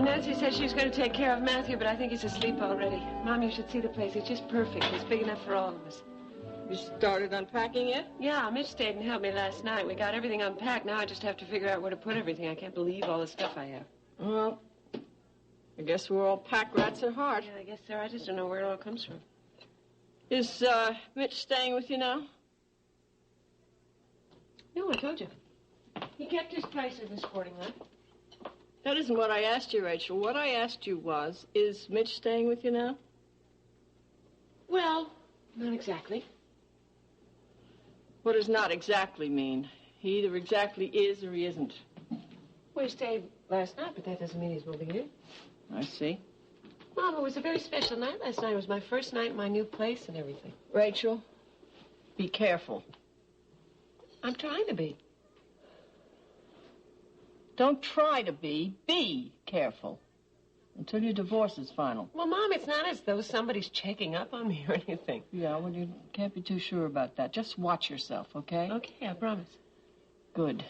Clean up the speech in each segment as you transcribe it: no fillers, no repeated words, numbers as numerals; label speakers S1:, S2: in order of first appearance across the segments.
S1: Nancy said she was going to take care of Matthew, but I think he's asleep already. Mom, you should see the place. It's just perfect. It's big enough for all of us.
S2: You started unpacking it?
S1: Yeah, Mitch stayed and helped me last night. We got everything unpacked. Now I just have to figure out where to put everything. I can't believe all the stuff I have.
S2: Well, I guess we're all pack rats at heart.
S1: Yeah, I guess so. I just don't know where it all comes from.
S2: Is Mitch staying with you now?
S1: No, I told you. He kept his place in the sporting lot.
S2: That isn't what I asked you, Rachel. What I asked you was, is Mitch staying with you now?
S1: Well, not exactly.
S2: What does not exactly mean? He either exactly is or he isn't.
S1: Well, he stayed last night, but that doesn't mean he's moving in.
S2: I see.
S1: Mom, it was a very special night last night. It was my first night in my new place and everything.
S2: Rachel, be careful.
S1: I'm trying to be.
S2: Don't try to be careful. Until your divorce is final.
S1: Well, Mom, it's not as though somebody's checking up on me or anything.
S2: Yeah, well, you can't be too sure about that. Just watch yourself, okay?
S1: Okay, I promise.
S2: Good.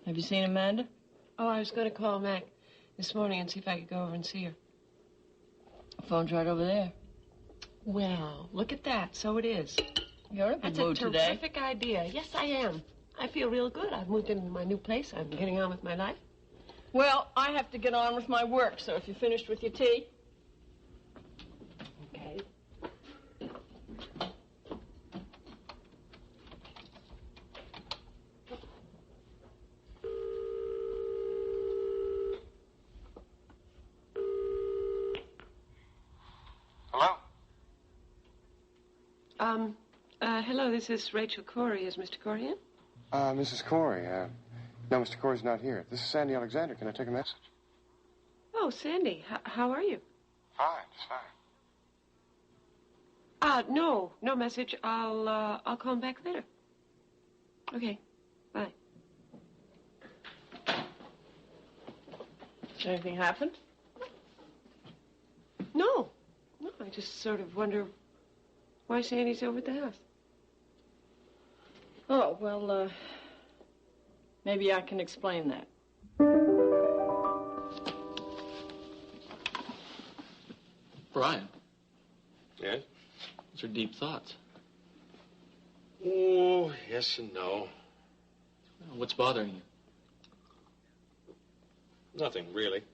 S2: Have you seen Amanda?
S1: Oh, I was going to call Mac this morning and see if I could go over and see her.
S2: Phone's right over there.
S1: Well, look at that. So it is.
S2: You're in a good mood today.
S1: That's a terrific idea. Yes, I am. I feel real good. I've moved into my new place. I'm getting on with my life.
S2: Well, I have to get on with my work, so if you're finished with your tea.
S1: Okay.
S3: Hello?
S1: Hello, this is Rachel Cory. Is Mr. Cory in?
S3: Mrs. Cory, no, Mr. Cory's not here. This is Sandy Alexander. Can I take a message?
S1: Oh, Sandy, how are you?
S3: Fine, just fine.
S1: No message. I'll call him back later. Okay, bye.
S2: Anything happened?
S1: No, I just sort of wonder why Sandy's over at the house.
S2: Oh, well, maybe I can explain that.
S4: Brian.
S3: Yes?
S4: Those are deep thoughts.
S3: Oh, yes and no.
S4: What's bothering you?
S3: Nothing, really.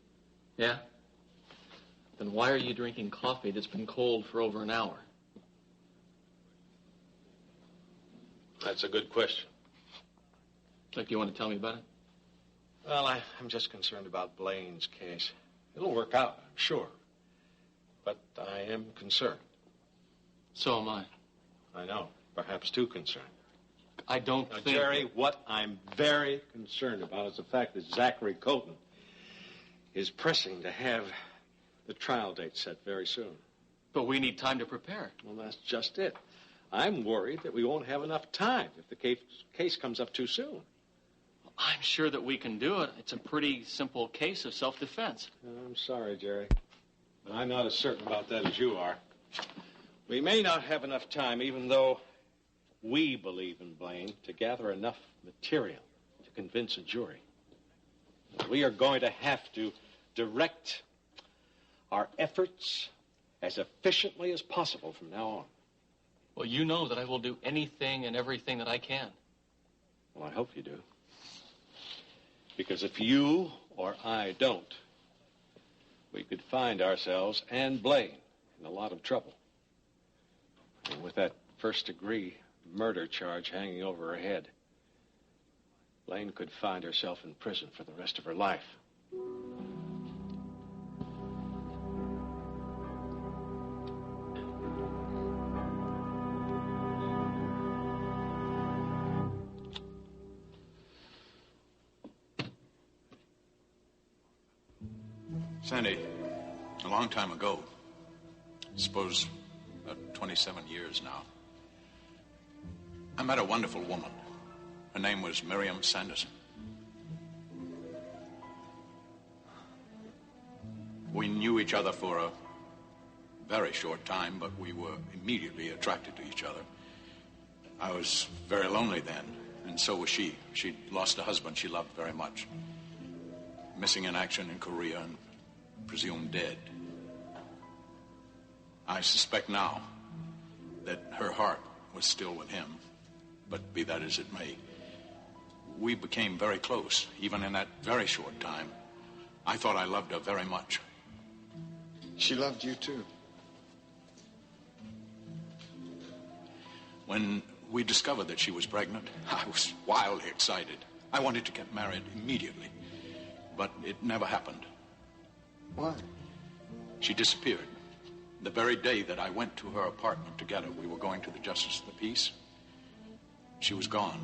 S4: Yeah? Then why are you drinking coffee that's been cold for over an hour?
S3: That's a good question.
S4: Like, you want to tell me about it?
S3: Well, I'm just concerned about Blaine's case. It'll work out, I'm sure. But I am concerned.
S4: So am I.
S3: I know. Perhaps too concerned.
S4: I don't
S3: now,
S4: think...
S3: Jerry, what I'm very concerned about is the fact that Zachary Colton is pressing to have the trial date set very soon.
S4: But we need time to prepare.
S3: Well, that's just it. I'm worried that we won't have enough time if the case comes up too soon.
S4: I'm sure that we can do it. It's a pretty simple case of self-defense.
S3: I'm sorry, Jerry, but I'm not as certain about that as you are. We may not have enough time, even though we believe in Blaine, to gather enough material to convince a jury. We are going to have to direct our efforts as efficiently as possible from now on.
S4: Well, you know that I will do anything and everything that I can.
S3: Well, I hope you do. Because if you or I don't, we could find ourselves and Blaine in a lot of trouble. And with that first-degree murder charge hanging over her head, Blaine could find herself in prison for the rest of her life.
S5: Sandy, a long time ago, I suppose about 27 years now, I met a wonderful woman. Her name was Miriam Sanderson. We knew each other for a very short time, but we were immediately attracted to each other. I was very lonely then, and so was she. She'd lost a husband she loved very much. missing in action in Korea and presumed dead. I suspect now that her heart was still with him, but be that as it may, we became very close, even in that very short time. I thought I loved her very much.
S6: She loved you, too.
S5: When we discovered that she was pregnant, I was wildly excited. I wanted to get married immediately, but it never happened.
S6: Why?
S5: She disappeared. The very day that I went to her apartment together, we were going to the Justice of the Peace. She was gone.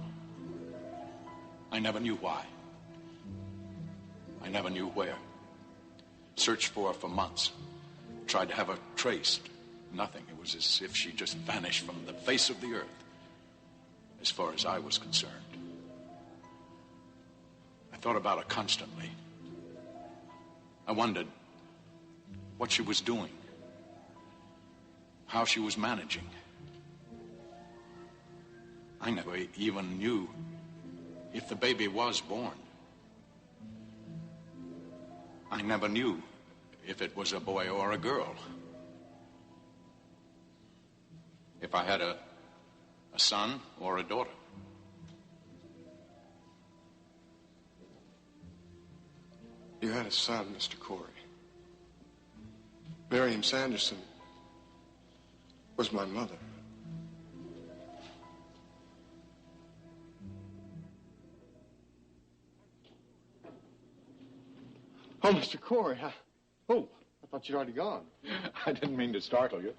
S5: I never knew why. I never knew where. Searched for her for months. Tried to have her traced. Nothing. It was as if she just vanished from the face of the earth, as far as I was concerned. I thought about her constantly. I wondered what she was doing, how she was managing. I never even knew if the baby was born. I never knew if it was a boy or a girl. If I had a son or a daughter.
S6: You had a son, Mr. Cory. Miriam Sanderson was my mother. Oh, Mr. Cory, I thought you'd already gone.
S7: I didn't mean to startle you.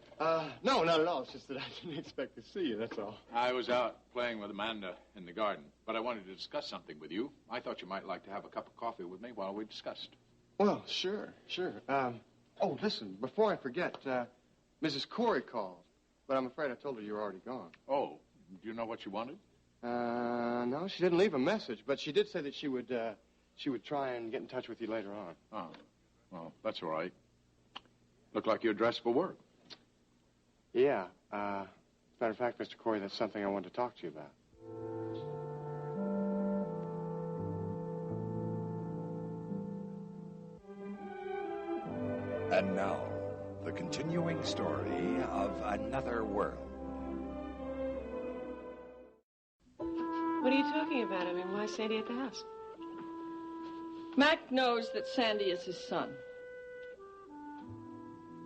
S6: No, not at all. It's just that I didn't expect to see you, that's all.
S7: I was out playing with Amanda in the garden, but I wanted to discuss something with you. I thought you might like to have a cup of coffee with me while we discussed.
S6: Well, sure. Oh, listen, before I forget, Mrs. Cory called, but I'm afraid I told her you were already gone.
S7: Oh, do you know what you wanted?
S6: No, she didn't leave a message, but she did say that she would try and get in touch with you later on.
S7: Oh, well, that's all right. Look like you're dressed for work.
S6: Yeah. As a matter of fact, Mr. Cory, that's something I wanted to talk to you about.
S8: And now, the continuing story of Another World.
S1: What are you talking about? I mean, why is Sandy at the house?
S2: Mac knows that Sandy is his son.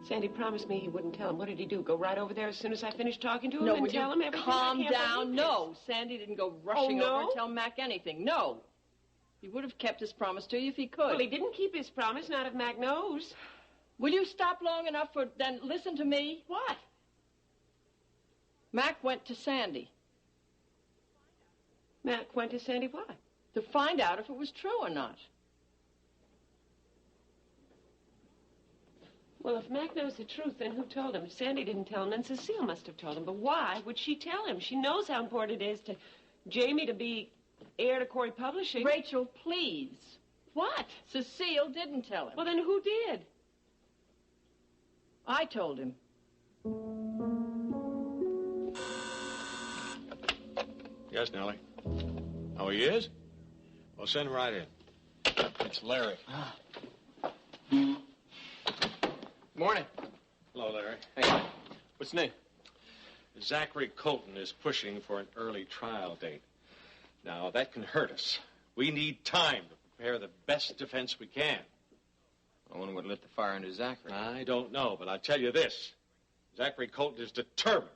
S1: Sandy promised me he wouldn't tell him. What did he do? Go right over there as soon as I finished talking to him
S2: No,
S1: and
S2: would
S1: tell
S2: you
S1: him everything?
S2: calm down? No, Sandy didn't go rushing over and tell Mac anything. No. He would have kept his promise to you if he could.
S1: Well, he didn't keep his promise, not if Mac knows.
S2: Will you stop long enough for then listen to me?
S1: What?
S2: Mac went to Sandy.
S1: Mac went to Sandy what?
S2: To find out if it was true or not.
S1: Well, if Mac knows the truth, then who told him? If Sandy didn't tell him, then Cecile must have told him. But why would she tell him? She knows how important it is to Jamie to be heir to Cory Publishing.
S2: Rachel, please.
S1: What?
S2: Cecile didn't tell him.
S1: Well, then who did?
S2: I told him.
S3: Yes, Nellie. Oh, he is? Well, send him right in.
S4: It's Larry.
S3: Morning. Hello, Larry.
S4: Hey, what's new?
S3: Zachary Colton is pushing for an early trial date. Now, that can hurt us. We need time to prepare the best defense we can.
S9: I wonder what lit the fire under Zachary.
S3: I don't know, but I'll tell you this. Zachary Colton is determined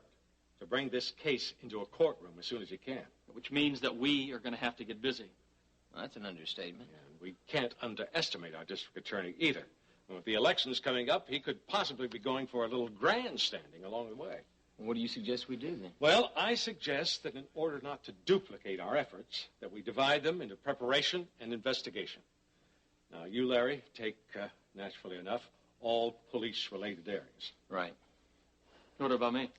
S3: to bring this case into a courtroom as soon as he can.
S4: Which means that we are going to have to get busy.
S9: Well, that's an understatement.
S3: And we can't underestimate our district attorney either. With the elections coming up, he could possibly be going for a little grandstanding along the way.
S9: What do you suggest we do, then?
S3: Well, I suggest that in order not to duplicate our efforts, that we divide them into preparation and investigation. Now, you, Larry, take, naturally enough, all police-related areas.
S9: Right.
S4: What about me?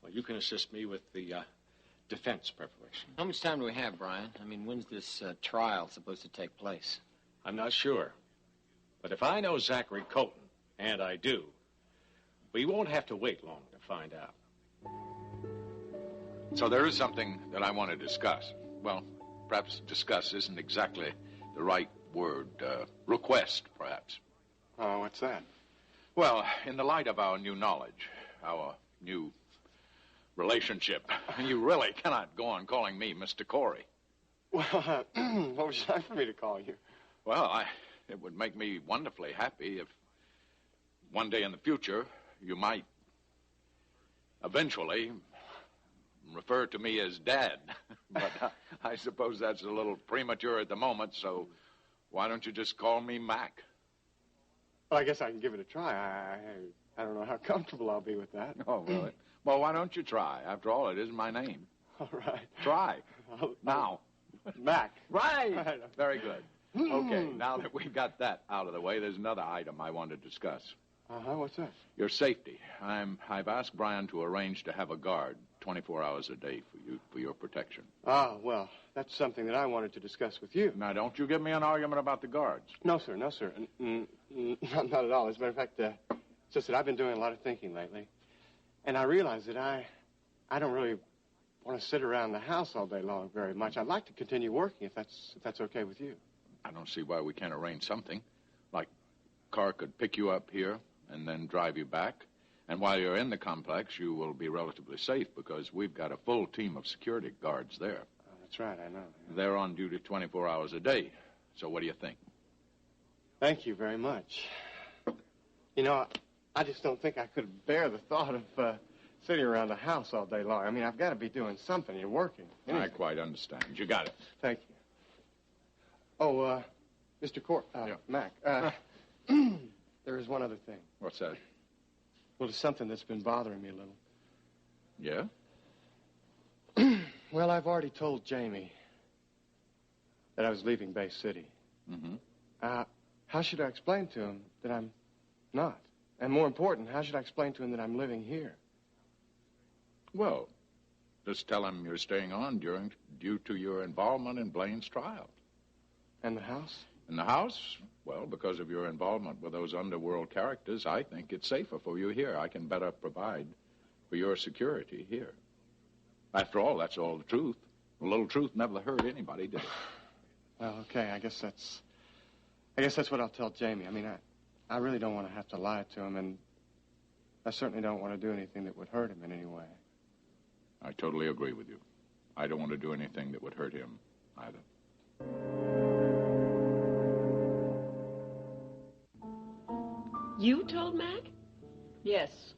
S3: Well, you can assist me with the defense preparation.
S9: How much time do we have, Brian? I mean, when's this trial supposed to take place?
S3: I'm not sure. But if I know Zachary Colton, and I do, we won't have to wait long to find out.
S7: So there is something that I want to discuss. Well, perhaps discuss isn't exactly the right
S5: word? Request, perhaps.
S6: Oh, what's that?
S5: Well, in the light of our new knowledge, our new relationship, you really cannot go on calling me Mr. Cory.
S6: Well, what would you like for me to call you?
S5: Well, it would make me wonderfully happy if one day in the future you might eventually refer to me as Dad. But I suppose that's a little premature at the moment, so why don't you just call me Mac?
S6: Well, I guess I can give it a try. I don't know how comfortable I'll be with that.
S5: Oh, really? Well, why don't you try? After all, it is my name.
S6: All right.
S5: Try. Now.
S6: Mac.
S5: Right. Very good. Okay, now that we've got that out of the way, there's another item I want to discuss.
S6: Uh-huh, what's that?
S5: Your safety. I've asked Brian to arrange to have a guard 24 hours a day for your protection.
S6: Ah, well, that's something that I wanted to discuss with you.
S5: Now, don't you give me an argument about the guards.
S6: No, sir, no, sir. Not at all. As a matter of fact, it's just that I've been doing a lot of thinking lately. And I realize that I don't really want to sit around the house all day long very much. I'd like to continue working if that's okay with you.
S5: I don't see why we can't arrange something. Like, a car could pick you up here and then drive you back. And while you're in the complex, you will be relatively safe because we've got a full team of security guards there.
S6: Oh, that's right, I know. Yeah.
S5: They're on duty 24 hours a day. So what do you think?
S6: Thank you very much. You know, I just don't think I could bear the thought of sitting around the house all day long. I mean, I've got to be doing something. You're working.
S5: I quite understand. You got it.
S6: Thank you. Oh, Mr.
S5: Yeah.
S6: Mac, there is one other thing.
S5: What's that?
S6: Well, it's something that's been bothering me a little.
S5: Yeah?
S6: Well, I've already told Jamie that I was leaving Bay City.
S5: Mm-hmm.
S6: How should I explain to him that I'm not? And more important, how should I explain to him that I'm living here?
S5: Well, just tell him you're staying on due to your involvement in Blaine's trial.
S6: And the house?
S5: In the house? Well, because of your involvement with those underworld characters, I think it's safer for you here. I can better provide for your security here. After all, that's all the truth. A little truth never hurt anybody, did it?
S6: Well, okay, I guess that's what I'll tell Jamie. I mean, I really don't want to have to lie to him, and I certainly don't want to do anything that would hurt him in any way.
S5: I totally agree with you. I don't want to do anything that would hurt him either.
S1: You told Mac?
S2: Yes.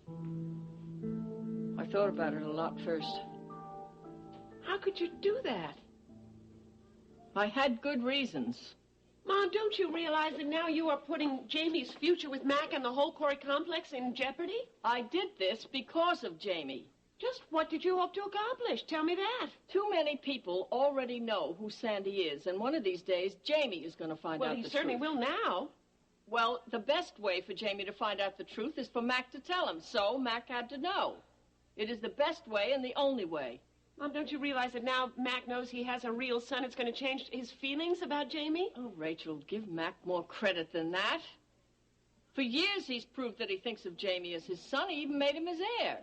S2: I thought about it a lot first.
S1: How could you do that?
S2: I had good reasons.
S1: Mom, don't you realize that now you are putting Jamie's future with Mac and the whole Cory complex in jeopardy?
S2: I did this because of Jamie.
S1: Just what did you hope to accomplish? Tell me that.
S2: Too many people already know who Sandy is, and one of these days, Jamie is going to find out the truth.
S1: Well, he certainly will now.
S2: Well, the best way for Jamie to find out the truth is for Mac to tell him, so Mac had to know. It is the best way and the only way.
S1: Mom, don't you realize that now Mac knows he has a real son, it's going to change his feelings about Jamie?
S2: Oh, Rachel, give Mac more credit than that. For years, he's proved that he thinks of Jamie as his son. He even made him his heir.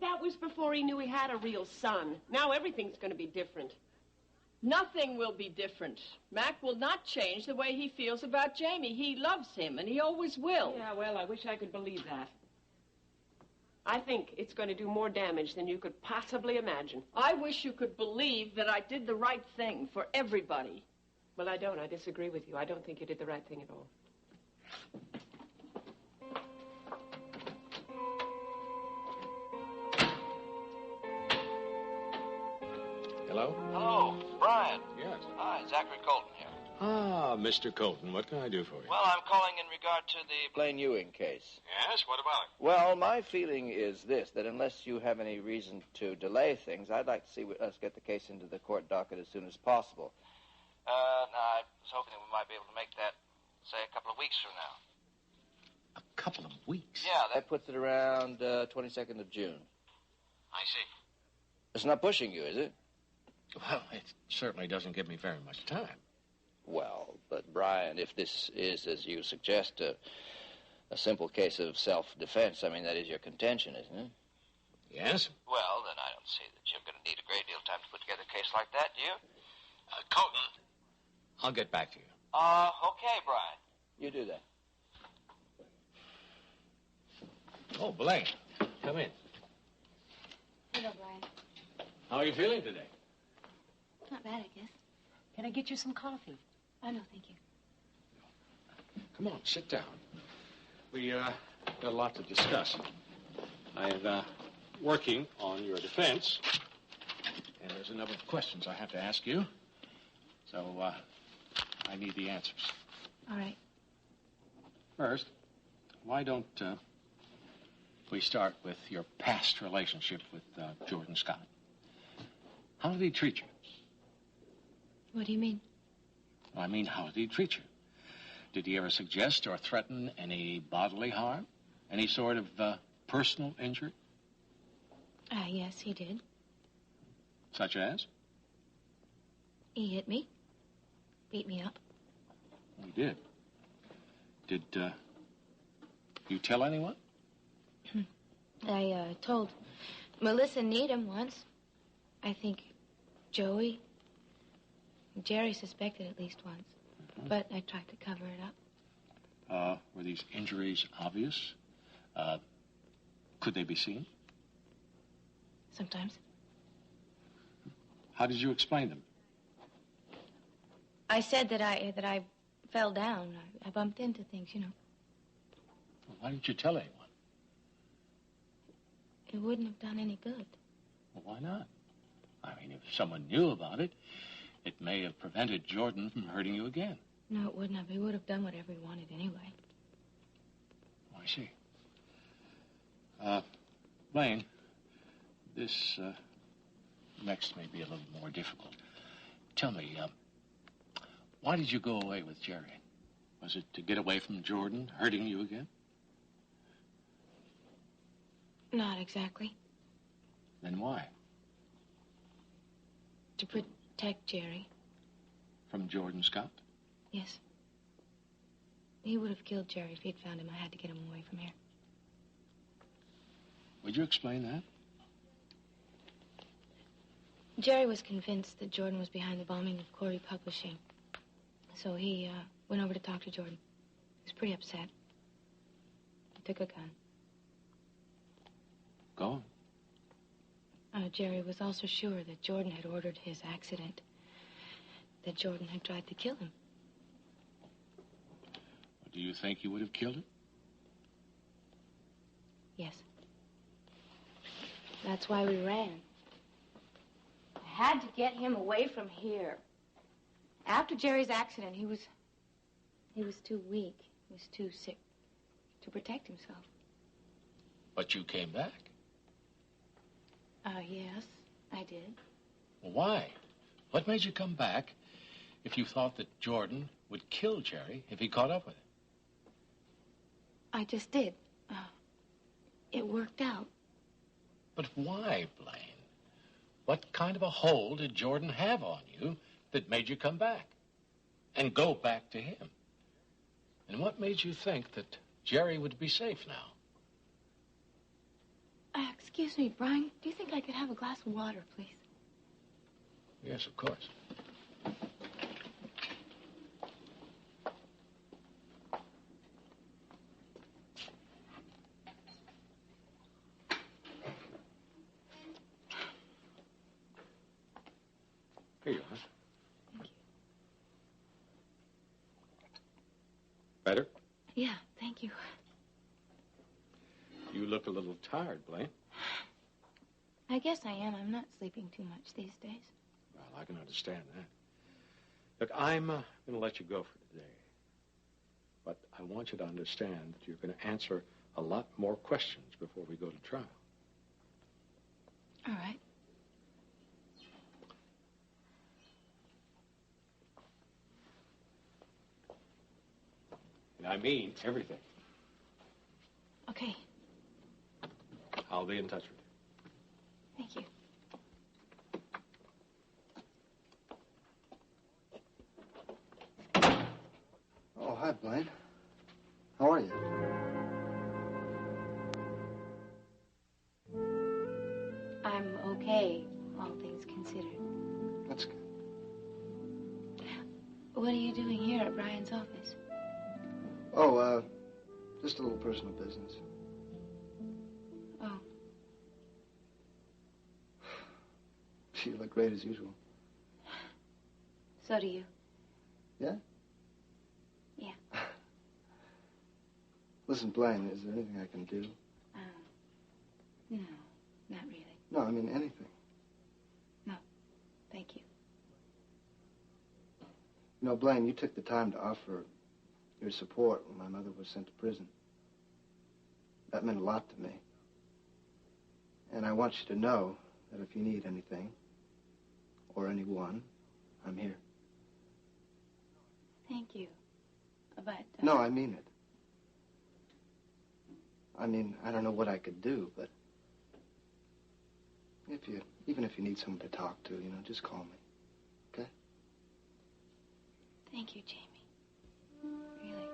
S1: That was before he knew he had a real son. Now everything's going to be different.
S2: Nothing will be different. Mac will not change the way he feels about Jamie. He loves him, and he always will.
S1: Yeah, well, I wish I could believe that. I think it's going to do more damage than you could possibly imagine.
S2: I wish you could believe that I did the right thing for everybody.
S1: Well, I don't. I disagree with you. I don't think you did the right thing at all.
S3: Hello?
S9: Hello, Brian.
S3: Yes.
S9: Hi, Zachary Colton here.
S3: Ah, Mr. Colton, what can I do for you?
S9: Well, I'm calling in regard to the Blaine Ewing case.
S3: Yes, what about it?
S9: Well, my feeling is this, that unless you have any reason to delay things, I'd like to see us get the case into the court docket as soon as possible. I was hoping we might be able to make that, say, a couple of weeks from now.
S3: A couple of weeks?
S9: Yeah, that puts it around 22nd of June.
S3: I see.
S9: It's not pushing you, is it?
S3: Well, it certainly doesn't give me very much time.
S9: Well, but, Brian, if this is, as you suggest, a simple case of self-defense, I mean, that is your contention, isn't it?
S3: Yes.
S9: Well, then I don't see that you're going to need a great deal of time to put together a case like that, do you?
S3: Colton, I'll get back to you.
S9: Okay, Brian. You do that.
S3: Oh, Blaine, come in.
S10: Hello, Brian.
S3: How are you feeling today?
S10: Not bad, I guess.
S1: Can I get you some coffee?
S10: Oh, no, thank you.
S3: Come on, sit down. We got a lot to discuss. I'm working on your defense, and there's a number of questions I have to ask you. So I need the answers.
S10: All right.
S3: First, why don't we start with your past relationship with Jordan Scott? How did he treat you?
S10: What do you mean?
S3: I mean, how did he treat you? Did he ever suggest or threaten any bodily harm? Any sort of personal injury?
S10: Yes, he did.
S3: Such as?
S10: He hit me. Beat me up.
S3: He did. Did you tell anyone?
S10: I told Melissa Needham once. I think Joey, Jerry suspected at least once. Mm-hmm. But I tried to cover it up.
S3: Were these injuries obvious? Could they be seen?
S10: Sometimes.
S3: How did you explain them?
S10: I said that I fell down. I bumped into things, you know.
S3: Well, why didn't you tell anyone?
S10: It wouldn't have done any good.
S3: Well, why not? I mean, if someone knew about it, it may have prevented Jordan from hurting you again.
S10: No, it wouldn't have. He would have done whatever he wanted anyway.
S3: Oh, I see. Blaine, this next may be a little more difficult. Tell me, why did you go away with Jerry? Was it to get away from Jordan hurting you again?
S10: Not exactly.
S3: Then why?
S10: To protect Jerry.
S3: From Jordan Scott?
S10: Yes. He would have killed Jerry if he'd found him. I had to get him away from here.
S3: Would you explain that?
S10: Jerry was convinced that Jordan was behind the bombing of Cory Publishing. So he went over to talk to Jordan. He was pretty upset. He took a gun.
S3: Go on.
S10: Jerry was also sure that Jordan had ordered his accident. That Jordan had tried to kill him.
S3: Do you think he would have killed him?
S10: Yes. That's why we ran. I had to get him away from here. After Jerry's accident, he was too weak. He was too sick to protect himself.
S3: But you came back.
S10: Yes, I did.
S3: Well, why? What made you come back if you thought that Jordan would kill Jerry if he caught up with him?
S10: I just did. It worked out.
S3: But why, Blaine? What kind of a hold did Jordan have on you that made you come back and go back to him? And what made you think that Jerry would be safe now?
S10: Excuse me, Brian. Do you think I could have a glass of water, please?
S3: Yes, of course. Here you are.
S10: Thank you.
S3: Better?
S10: Yeah, thank you.
S3: You look a little tired, Blaine.
S10: I guess I am. I'm not sleeping too much these days.
S3: Well, I can understand that. Look, I'm going to let you go for today. But I want you to understand that you're going to answer a lot more questions before we go to trial.
S10: All right.
S3: And I mean everything.
S10: Okay.
S3: I'll be in touch with you.
S10: Thank you.
S11: Oh, hi, Blaine. How are you?
S10: I'm okay, all things considered.
S11: That's good.
S10: What are you doing here at Brian's office?
S11: Oh, just a little personal business.
S10: Oh.
S11: You look great as usual.
S10: So do you.
S11: Yeah?
S10: Yeah.
S11: Listen, Blaine, is there anything I can do?
S10: No, not really.
S11: No, I mean anything.
S10: No, thank you.
S11: You know, Blaine, you took the time to offer your support when my mother was sent to prison. That meant a lot to me. And I want you to know that if you need anything, or anyone, I'm here.
S10: Thank you. But...
S11: No, I mean it. I mean, I don't know what I could do, but... even if you need someone to talk to, you know, just call me. Okay?
S10: Thank you, Jamie. Really.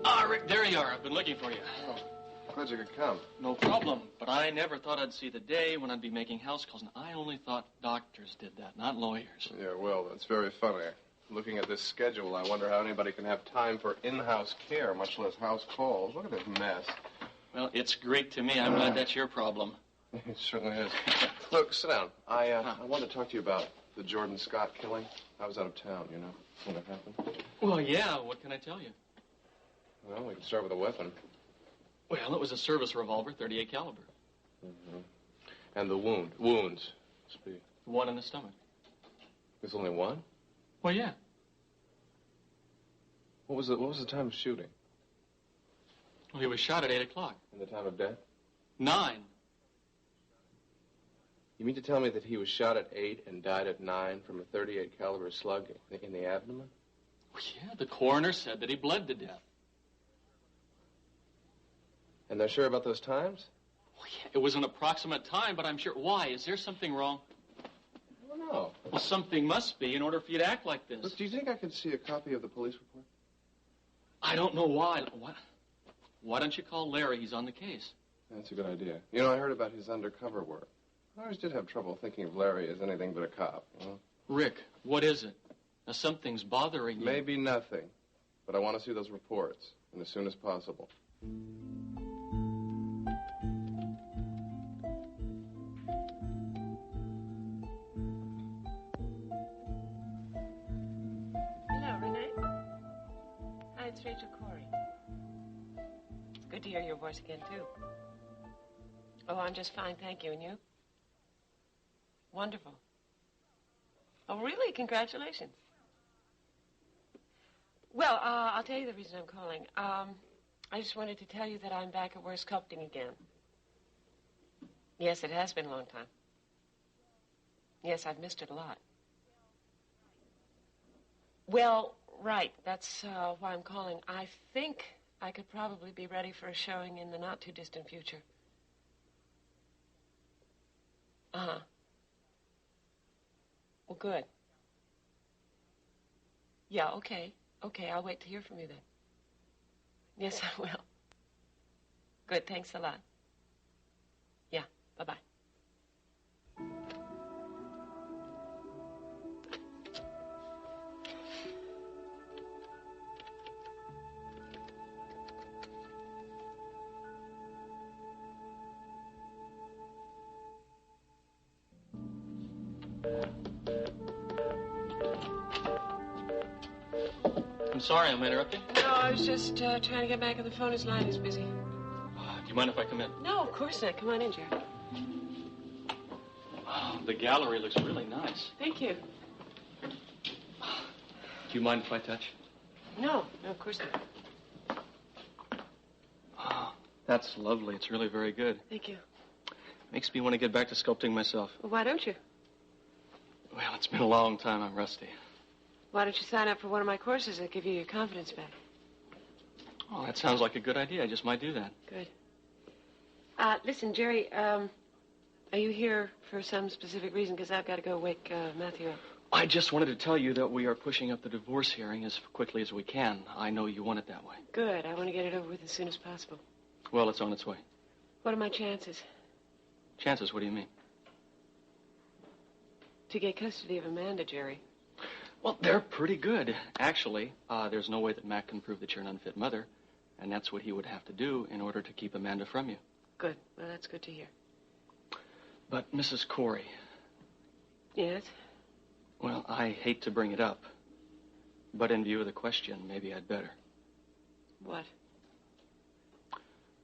S4: Ah, Rick, there you are. I've been looking for you.
S6: Oh, glad you could come.
S4: No problem. But I never thought I'd see the day when I'd be making house calls, and I only thought doctors did that, not lawyers.
S6: Yeah, well, that's very funny. Looking at this schedule, I wonder how anybody can have time for in-house care, much less house calls. Look at this mess.
S4: Well, it's great to me. I'm glad that's your problem.
S6: It certainly is. Look, sit down. I wanted to talk to you about the Jordan Scott killing. I was out of town, you know, when it happened.
S4: Well, yeah, what can I tell you?
S6: Well, we can start with a weapon.
S4: Well, it was a service revolver, .38 caliber.
S6: Mm-hmm. And the wounds. Speak.
S4: One in the stomach.
S6: There's only one?
S4: Well, yeah.
S6: What was the time of shooting?
S4: Well, he was shot at 8 o'clock.
S6: And the time of death?
S4: 9.
S6: You mean to tell me that he was shot at 8 and died at 9 from a .38 caliber slug in the abdomen?
S4: Well, yeah, the coroner said that he bled to death.
S6: And they're sure about those times?
S4: Well, yeah, it was an approximate time, but I'm sure. Why? Is there something wrong?
S6: I don't know.
S4: Well, something must be in order for you to act like this.
S6: Look, do you think I could see a copy of the police report?
S4: I don't know why. Why don't you call Larry? He's on the case.
S6: That's a good idea. You know, I heard about his undercover work. I always did have trouble thinking of Larry as anything but a cop, you know?
S4: Rick, what is it? Now, something's bothering you.
S6: Maybe nothing, but I want to see those reports, and as soon as possible.
S1: Hello, Renee. Hi, it's Rachel Cory. It's good to hear your voice again, too. Oh, I'm just fine, thank you. And you? Wonderful. Oh, really? Congratulations. Well, I'll tell you the reason I'm calling. I just wanted to tell you that I'm back at work sculpting again. Yes, it has been a long time. Yes, I've missed it a lot. Well, right. That's why I'm calling. I think I could probably be ready for a showing in the not-too-distant future. Uh-huh. Well, good. Yeah, okay. Okay, I'll wait to hear from you then. Yes, I will. Good, thanks a lot. Yeah, bye-bye.
S4: I'm sorry I'm interrupting.
S1: No, I was just trying to get back on the phone. His line is busy.
S4: Do you mind if I come in?
S1: No, of course not. Come on in, Jerry.
S4: Wow, the gallery looks really nice.
S1: Thank you.
S4: Do you mind if I touch?
S1: No, of course not.
S4: Oh, that's lovely. It's really very good.
S1: Thank you.
S4: Makes me want to get back to sculpting myself.
S1: Well, why don't you?
S4: Well, it's been a long time. I'm rusty.
S1: Why don't you sign up for one of my courses that give you your confidence back?
S4: Oh, that sounds like a good idea. I just might do that.
S1: Good. Listen, Jerry, are you here for some specific reason? Because I've got to go wake Matthew up.
S4: I just wanted to tell you that we are pushing up the divorce hearing as quickly as we can. I know you want it that way.
S1: Good. I want to get it over with as soon as possible.
S4: Well, it's on its way.
S1: What are my chances?
S4: Chances? What do you mean?
S1: To get custody of Amanda, Jerry.
S4: Well, they're pretty good. Actually, there's no way that Mac can prove that you're an unfit mother, and that's what he would have to do in order to keep Amanda from you.
S1: Good. Well, that's good to hear.
S4: But, Mrs. Cory.
S1: Yes?
S4: Well, I hate to bring it up, but in view of the question, maybe I'd better.
S1: What?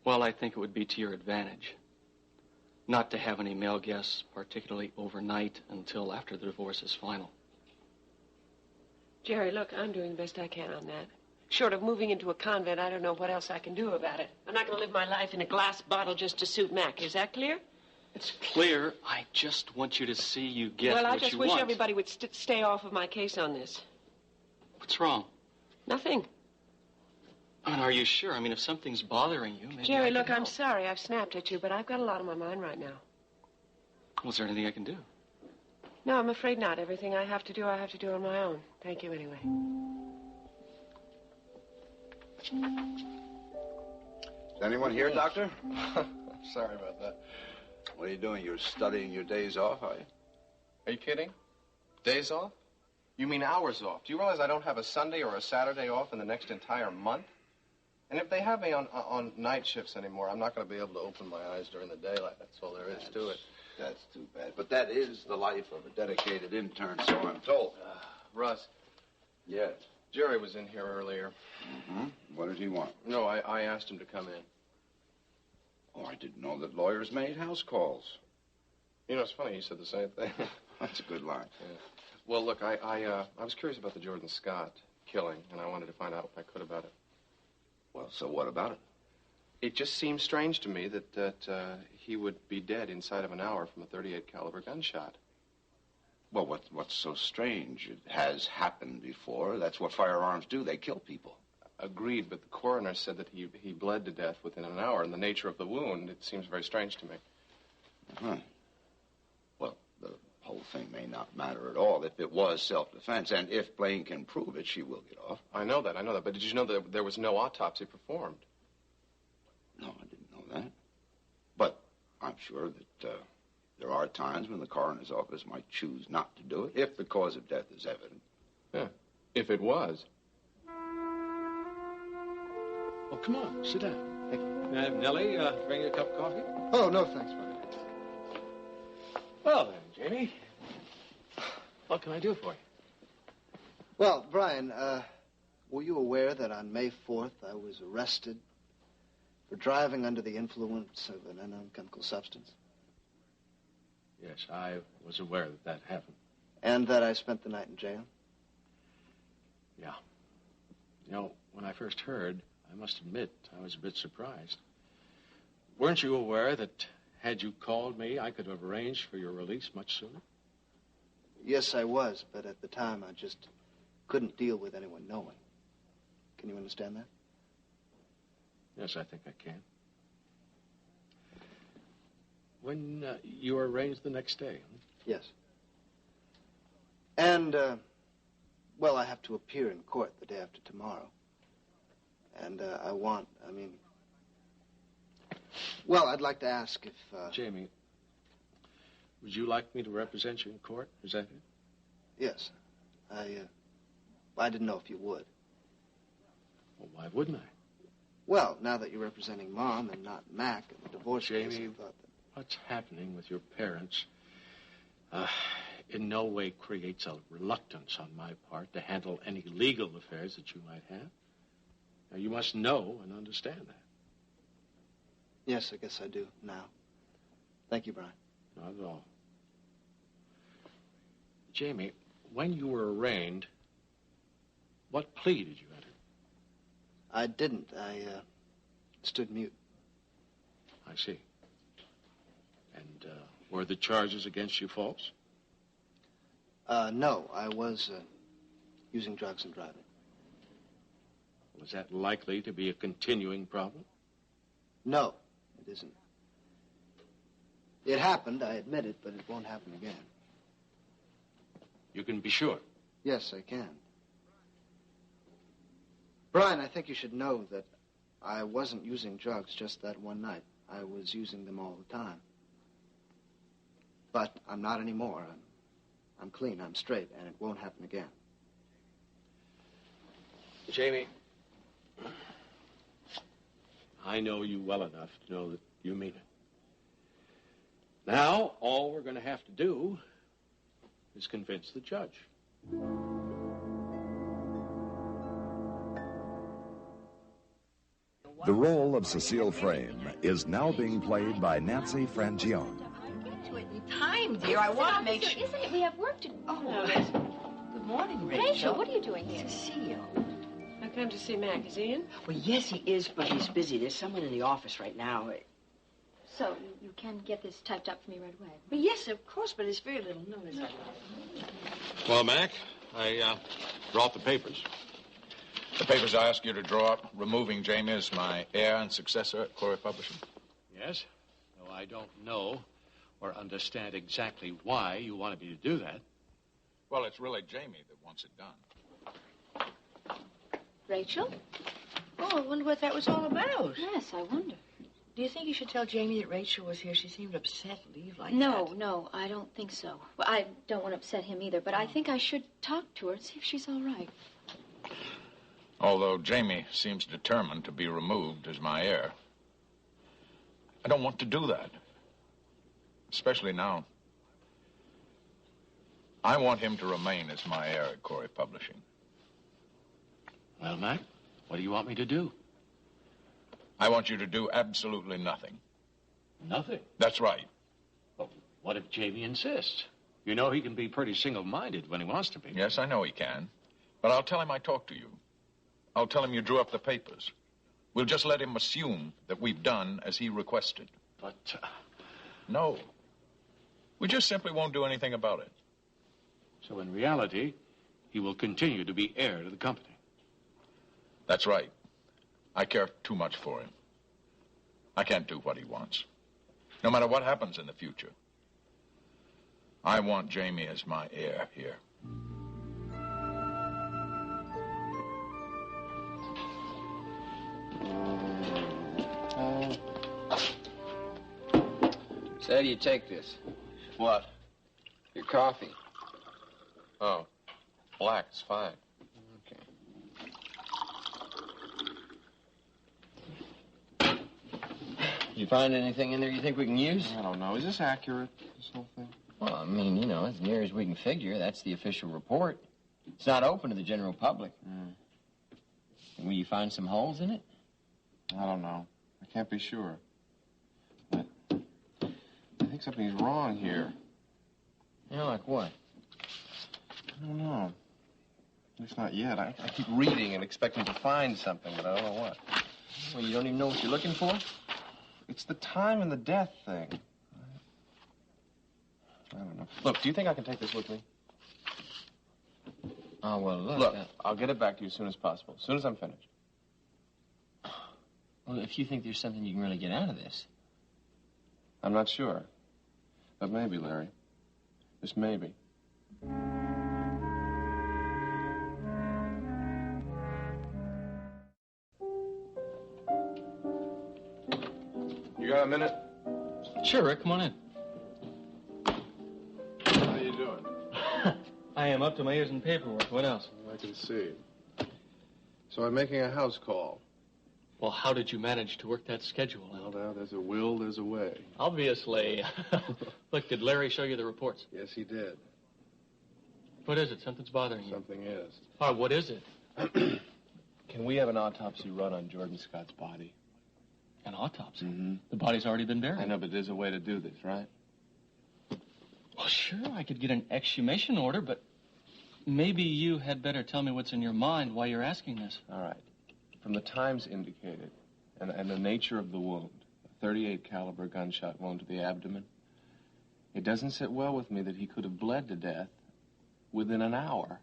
S4: Well, I think it would be to your advantage not to have any male guests, particularly overnight, until after the divorce is final.
S1: Jerry, look, I'm doing the best I can on that. Short of moving into a convent, I don't know what else I can do about it. I'm not going to live my life in a glass bottle just to suit Mac. Is that clear?
S4: It's clear. I just want you to see you get what you want.
S1: Well, I just wish everybody would stay off of my case on this.
S4: What's wrong?
S1: Nothing.
S4: I mean, are you sure? I mean, if something's bothering you, maybe
S1: Jerry, look, I'm sorry I've snapped at you, but I've got a lot on my mind right now.
S4: Well, is there anything I can do?
S1: No, I'm afraid not. Everything I have to do on my own. Thank you anyway.
S12: Is anyone here, Doctor?
S13: Sorry about that.
S12: What are you doing? You're studying your days off, are you?
S13: Are you kidding? Days off? You mean hours off? Do you realize I don't have a Sunday or a Saturday off in the next entire month? And if they have me on night shifts anymore, I'm not going to be able to open my eyes during the daylight. That's all there is to it.
S12: That's too bad. But that is the life of a dedicated intern, so I'm told.
S13: Russ.
S12: Yes?
S13: Jerry was in here earlier.
S12: Mm-hmm. What did he want?
S13: No, I asked him to come in.
S12: Oh, I didn't know that lawyers made house calls.
S13: You know, it's funny, he said the same thing.
S12: That's a good line.
S13: Yeah. Well, look, I was curious about the Jordan Scott killing, and I wanted to find out what I could about it.
S12: Well, so what about it?
S13: It just seems strange to me that he would be dead inside of an hour from a .38 caliber gunshot.
S12: Well, what's so strange? It has happened before. That's what firearms do. They kill people.
S13: Agreed, but the coroner said that he bled to death within an hour, and the nature of the wound, it seems very strange to me.
S12: Uh-huh. Well, the whole thing may not matter at all if it was self-defense, and if Blaine can prove it, she will get off.
S13: I know that, but did you know that there was no autopsy performed?
S12: No, I didn't know that. But I'm sure that there are times when the coroner's office might choose not to do it, if the cause of death is evident.
S13: Yeah, if it was.
S3: Oh, come on, sit down. Thank you. Nellie, bring you a cup of coffee?
S11: Oh, no, thanks, Brian.
S3: Well, then, Jamie, what can I do for you?
S11: Well, Brian, were you aware that on May 4th I was arrested for driving under the influence of an unknown chemical substance?
S3: Yes, I was aware that happened.
S11: And that I spent the night in jail?
S3: Yeah. You know, when I first heard, I must admit, I was a bit surprised. Weren't you aware that had you called me, I could have arranged for your release much sooner?
S11: Yes, I was, but at the time I just couldn't deal with anyone knowing. Can you understand that?
S3: Yes, I think I can. When you are arraigned the next day? Huh?
S11: Yes. And, well, I have to appear in court the day after tomorrow. And well, I'd like to ask if...
S3: Jamie, would you like me to represent you in court? Is that it?
S11: Yes. I didn't know if you would.
S3: Well, why wouldn't I?
S11: Well, now that you're representing Mom and not Mac in the divorce case,
S3: Jamie,
S11: I thought that...
S3: what's happening with your parents in no way creates a reluctance on my part to handle any legal affairs that you might have. Now, you must know and understand that.
S11: Yes, I guess I do now. Thank you, Brian.
S3: Not at all. Jamie, when you were arraigned, what plea did you enter?
S11: I didn't. I stood mute.
S3: I see. And were the charges against you false?
S11: No, I was using drugs and driving.
S3: Was that likely to be a continuing problem?
S11: No, it isn't. It happened, I admit it, but it won't happen again.
S3: You can be sure.
S11: Yes, I can. Brian, I think you should know that I wasn't using drugs just that one night. I was using them all the time. But I'm not anymore. I'm clean, I'm straight, and it won't happen again.
S3: Jamie, I know you well enough to know that you mean it. Now, all we're going to have to do is convince the judge.
S8: The role of Cecile Frame is now being played by Nancy Frangione.
S14: Time, dear. I want to make sure.
S10: Isn't it? We have work to do.
S14: Oh, good morning, Rachel.
S10: Rachel, what are you doing here?
S14: Cecile.
S1: I come to see Mac. Is he in?
S14: Well, yes, he is, but he's busy. There's someone in the office right now.
S10: So, you can get this typed up for me right away?
S14: Well, yes, of course, but it's very little notice.
S3: Well, Mac, I brought the papers.
S5: The papers I asked you to draw up, removing Jamie as my heir and successor at Cory Publishing.
S3: Yes, though I don't know or understand exactly why you wanted me to do that.
S5: Well, it's really Jamie that wants it done.
S10: Rachel?
S14: Oh, I wonder what that was all about.
S10: Yes, I wonder.
S14: Do you think you should tell Jamie that Rachel was here? She seemed upset to leave like
S10: No,
S14: that.
S10: no, I don't think so. Well, I don't want to upset him either, but I think I should talk to her and see if she's all right.
S5: Although Jamie seems determined to be removed as my heir, I don't want to do that. Especially now. I want him to remain as my heir at Cory Publishing.
S3: Well, Mac, what do you want me to do?
S5: I want you to do absolutely nothing.
S3: Nothing?
S5: That's right.
S3: Well, what if Jamie insists? You know he can be pretty single-minded when he wants to be.
S5: Yes, I know he can. But I'll tell him I talked to you. I'll tell him you drew up the papers. We'll just let him assume that we've done as he requested.
S3: But,
S5: No. We just simply won't do anything about it.
S3: So in reality, he will continue to be heir to the company.
S5: That's right. I care too much for him. I can't do what he wants. No matter what happens in the future. I want Jamie as my heir here.
S15: So how do you take this?
S13: What?
S15: Your coffee.
S13: Oh, black is fine.
S15: Okay. You find anything in there you think we can use?
S13: I don't know. Is this accurate, this whole thing?
S15: Well, I mean, you know, as near as we can figure, that's the official report. It's not open to the general public. Will you find some holes in it?
S13: I don't know. I can't be sure. But I think something's wrong here.
S15: You know, like what?
S13: I don't know. At least not yet. I keep reading and expecting to find something, but I don't know what.
S15: Well, you don't even know what you're looking for?
S13: It's the time and the death thing. I don't know. Look, do you think I can take this with me?
S15: Oh, well,
S13: Look, I'll get it back to you as soon as possible. As soon as I'm finished.
S15: Well, if you think there's something you can really get out of this.
S13: I'm not sure. But maybe, Larry. Just maybe. You got a minute?
S4: Sure, Rick, come on in.
S13: How you doing?
S4: I am up to my ears in paperwork. What else?
S13: I can see. So I'm making a house call.
S4: Well, how did you manage to work that schedule out?
S13: Well, now, there's a will, there's a way.
S4: Obviously. Look, did Larry show you the reports?
S13: Yes, he did.
S4: What is it? Something's bothering you.
S13: Something is.
S4: All right, what is it?
S13: Can we have an autopsy run on Jordan Scott's body?
S4: An autopsy?
S13: Mm-hmm.
S4: The body's already been buried.
S13: I know, but there's a way to do this, right?
S4: Well, sure, I could get an exhumation order, but maybe you had better tell me what's in your mind while you're asking this.
S13: All right. From the times indicated and the nature of the wound, a .38 caliber gunshot wound to the abdomen, it doesn't sit well with me that he could have bled to death within an hour.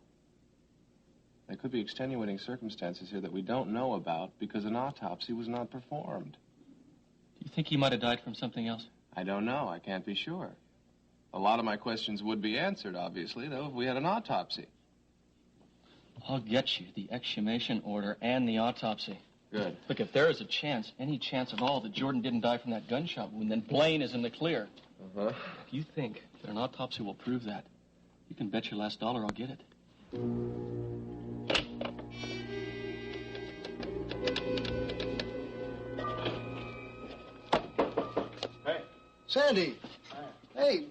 S13: There could be extenuating circumstances here that we don't know about because an autopsy was not performed.
S4: Do you think he might have died from something else?
S13: I don't know. I can't be sure. A lot of my questions would be answered, obviously, though, if we had an autopsy.
S4: I'll get you the exhumation order and the autopsy.
S13: Good.
S4: Look, if there is a chance, any chance at all, that Jordan didn't die from that gunshot wound, then Blaine is in the clear.
S13: Uh-huh.
S4: If you think that an autopsy will prove that, you can bet your last dollar I'll get it.
S6: Hey.
S11: Sandy! Hey,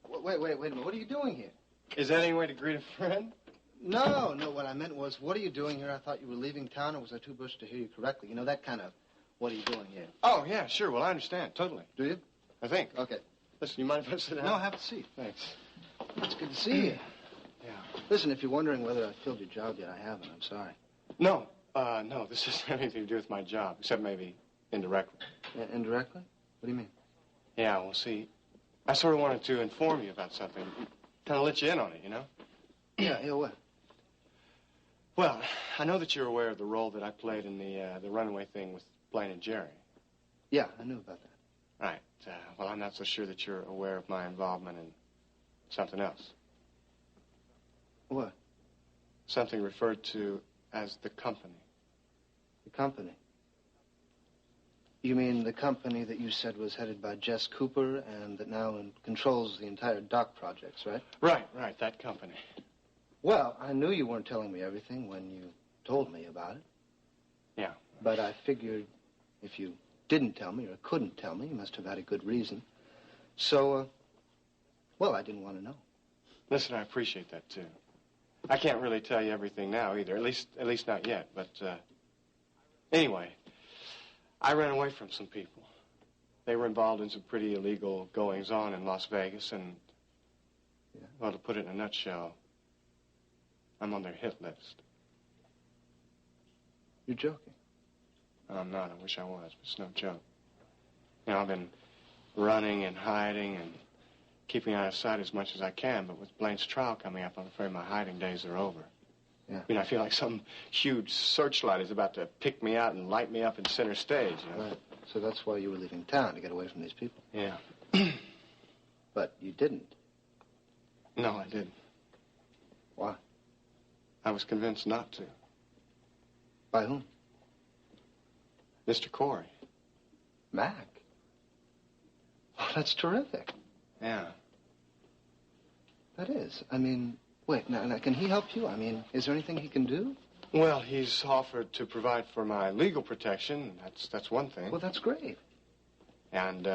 S11: wait a minute. What are you doing here?
S6: Is that any way to greet a friend?
S11: No, what I meant was, what are you doing here? I thought you were leaving town, or was I too bushed to hear you correctly? You know, that kind of, what are you doing here?
S6: Oh, yeah, sure. Well, I understand, totally.
S11: Do you?
S6: I think.
S11: Okay.
S6: Listen, you mind if I sit down?
S11: No, have a seat.
S6: Thanks.
S11: It's good to see you.
S6: Yeah.
S11: Listen, if you're wondering whether I filled your job yet, I haven't. I'm sorry.
S6: No, this doesn't have anything to do with my job, except maybe indirectly.
S11: Indirectly? What do you mean?
S6: Yeah, well, see, I sort of wanted to inform you about something. Kind of let you in on it, you know?
S11: Yeah, what?
S6: Well, I know that you're aware of the role that I played in the runaway thing with Blaine and Jerry.
S11: Yeah, I knew about that.
S6: Right. Well, I'm not so sure that you're aware of my involvement in something else.
S11: What?
S6: Something referred to as the company.
S11: The company? You mean the company that you said was headed by Jess Cooper and that now controls the entire dock projects, right?
S6: Right, that company.
S11: Well, I knew you weren't telling me everything when you told me about it.
S6: Yeah.
S11: But I figured if you didn't tell me or couldn't tell me, you must have had a good reason. So, well, I didn't want to know.
S6: Listen, I appreciate that, too. I can't really tell you everything now, either. At least not yet. But, anyway, I ran away from some people. They were involved in some pretty illegal goings-on in Las Vegas, and, well, to put it in a nutshell, I'm on their hit list.
S11: You're joking.
S6: No, I'm not. I wish I was, but it's no joke. You know, I've been running and hiding and keeping out of sight as much as I can, but with Blaine's trial coming up, I'm afraid my hiding days are over.
S11: Yeah.
S6: I mean, I feel like some huge searchlight is about to pick me out and light me up in center stage, you know?
S11: Right. So that's why you were leaving town, to get away from these people.
S6: Yeah.
S11: But you didn't.
S6: No, I didn't.
S11: Why?
S6: I was convinced not to.
S11: By whom?
S6: Mr. Cory.
S11: Mac? Oh, that's terrific.
S6: Yeah.
S11: That is. I mean, wait, now, can he help you? I mean, is there anything he can do?
S6: Well, he's offered to provide for my legal protection. That's one thing.
S11: Well, that's great.
S6: And,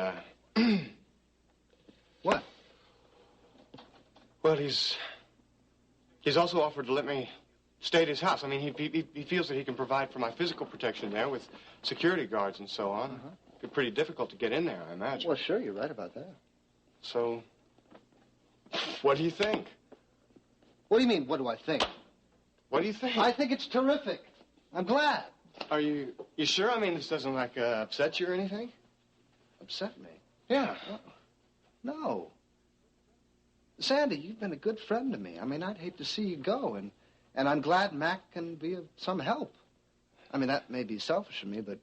S11: What?
S6: Well, he's also offered to let me stay at his house. I mean, he feels that he can provide for my physical protection there with security guards and so on.
S11: Uh-huh.
S6: It'd be pretty difficult to get in there, I imagine.
S11: Well, sure, you're right about that.
S6: So, what do you think?
S11: What do you mean, what do I think?
S6: What do you think?
S11: I think it's terrific. I'm glad.
S6: Are you sure? I mean, this doesn't, upset you or anything?
S11: Upset me?
S6: Yeah.
S11: No. Sandy, you've been a good friend to me. I mean, I'd hate to see you go, and I'm glad Mac can be of some help. I mean, that may be selfish of me, but,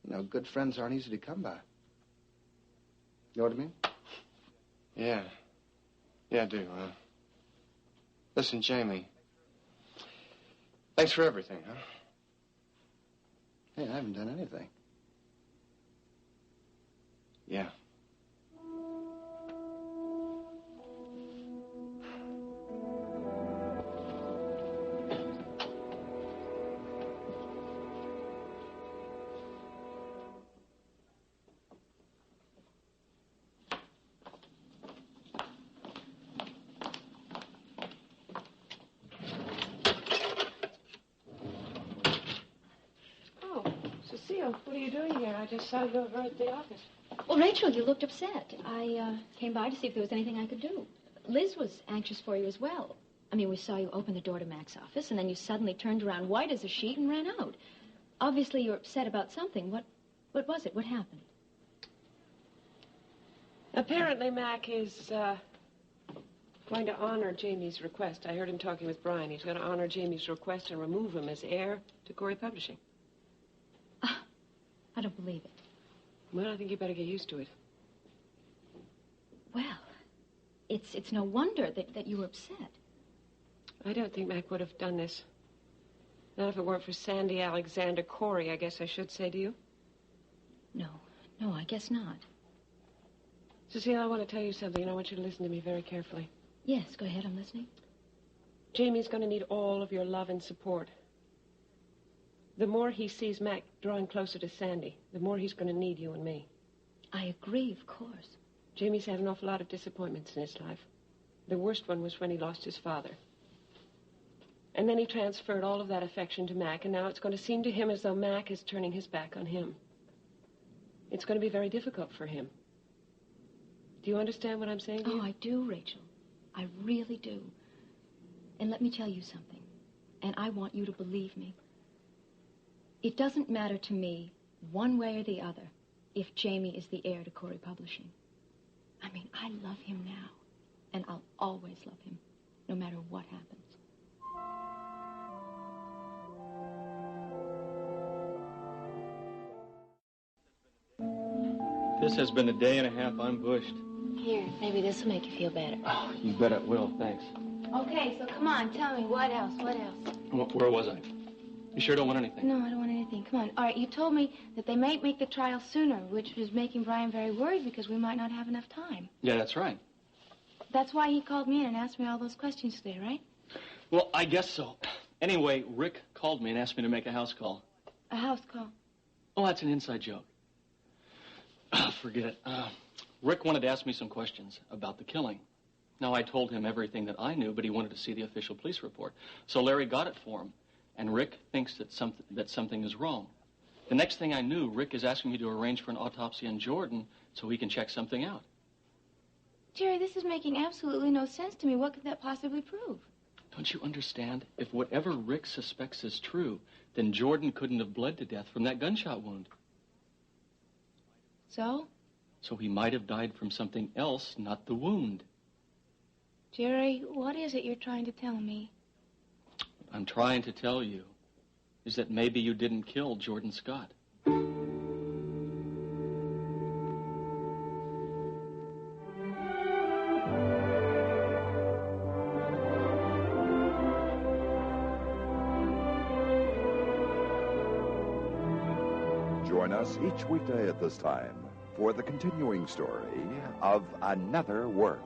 S11: you know, good friends aren't easy to come by. You know what I mean?
S6: Yeah. Yeah, I do. Listen, Jamie. Thanks for everything, huh?
S11: Hey, I haven't done anything.
S6: Yeah.
S1: Cecile, what are you doing here? I just saw you over at the office.
S16: Well, Rachel, you looked upset. I came by to see if there was anything I could do. Liz was anxious for you as well. I mean, we saw you open the door to Mac's office, and then you suddenly turned around white as a sheet and ran out. Obviously, you're upset about something. What was it? What happened?
S1: Apparently, Mac is going to honor Jamie's request. I heard him talking with Brian. He's going to honor Jamie's request and remove him as heir to Cory Publishing.
S16: I don't believe it.
S1: Well, I think you better get used to it.
S16: Well, It's no wonder that you were upset.
S1: I don't think Mac would have done this. Not if it weren't for Sandy, Alexander, Cory, I guess I should say, do you?
S16: No, I guess not.
S1: Cecile, I want to tell you something, and I want you to listen to me very carefully.
S16: Yes, go ahead, I'm listening.
S1: Jamie's going to need all of your love and support. The more he sees Mac drawing closer to Sandy, the more he's going to need you and me.
S16: I agree, of course.
S1: Jamie's had an awful lot of disappointments in his life. The worst one was when he lost his father. And then he transferred all of that affection to Mac, and now it's going to seem to him as though Mac is turning his back on him. It's going to be very difficult for him. Do you understand what I'm saying to you?
S16: Oh, I do, Rachel. I really do. And let me tell you something, and I want you to believe me. It doesn't matter to me, one way or the other, if Jamie is the heir to Cory Publishing. I mean, I love him now, and I'll always love him, no matter what happens.
S4: This has been a day and a half unbushed.
S10: Here, maybe this will make you feel better.
S4: Oh, you bet it will, thanks.
S10: Okay, so come on, tell me, what else?
S4: Where was I? You sure don't want anything?
S10: No, I don't want anything. Come on. All right, you told me that they might make the trial sooner, which was making Brian very worried because we might not have enough time.
S4: Yeah, that's right.
S10: That's why he called me in and asked me all those questions today, right?
S4: Well, I guess so. Anyway, Rick called me and asked me to make a house call.
S10: A house call?
S4: Oh, that's an inside joke. Forget it. Rick wanted to ask me some questions about the killing. Now, I told him everything that I knew, but he wanted to see the official police report. So Larry got it for him, and Rick thinks that something is wrong. The next thing I knew, Rick is asking me to arrange for an autopsy on Jordan so he can check something out.
S10: Jerry, this is making absolutely no sense to me. What could that possibly prove?
S4: Don't you understand? If whatever Rick suspects is true, then Jordan couldn't have bled to death from that gunshot wound.
S10: So?
S4: So he might have died from something else, not the wound.
S10: Jerry, what is it you're trying to tell me?
S4: What I'm trying to tell you is that maybe you didn't kill Jordan Scott.
S8: Join us each weekday at this time for the continuing story of Another Work.